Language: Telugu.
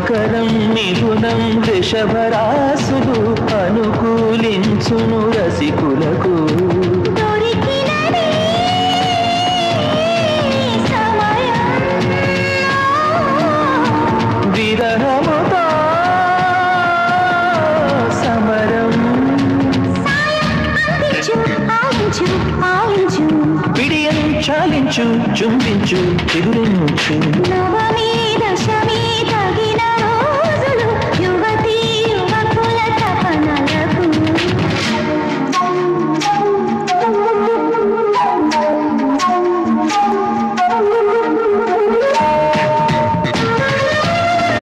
మకరం మిథునం వృషభరాసులు అనుకూలించును రసికులకు విరహముతో సమరం పిడియం చాలించు చుంబించు ఎదురించు